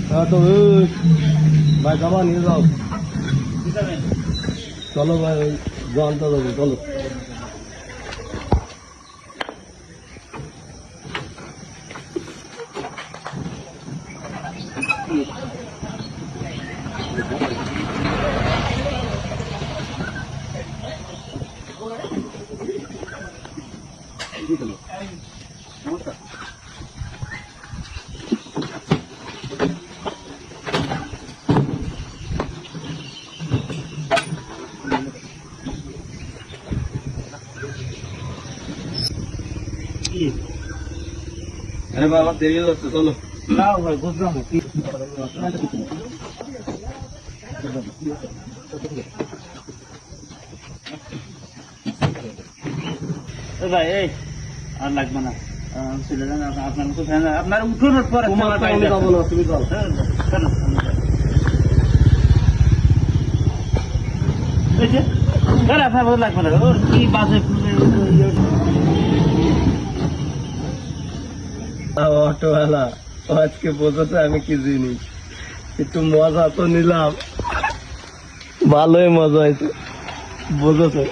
হ্যাঁ তো ভাই খাবার নিয়ে যাও। চলো ভাই ওই জলটা দেবো চলো। আরে বাবা দেরি হয়ে যাচ্ছে চলো। না ভাই বুঝলাম ভাই এই আর লাগবে না চলে যান আপনার মতো আপনার উঠোনোর পরে যাবো না তুমি যাও। আপনার লাগবে না ওর কি বাজে অটোওয়ালা আজকে বোঝাতে আমি কি জিনিস একটু মজা তো নিলাম, ভালোই মজা হয়েছে বোঝাতে।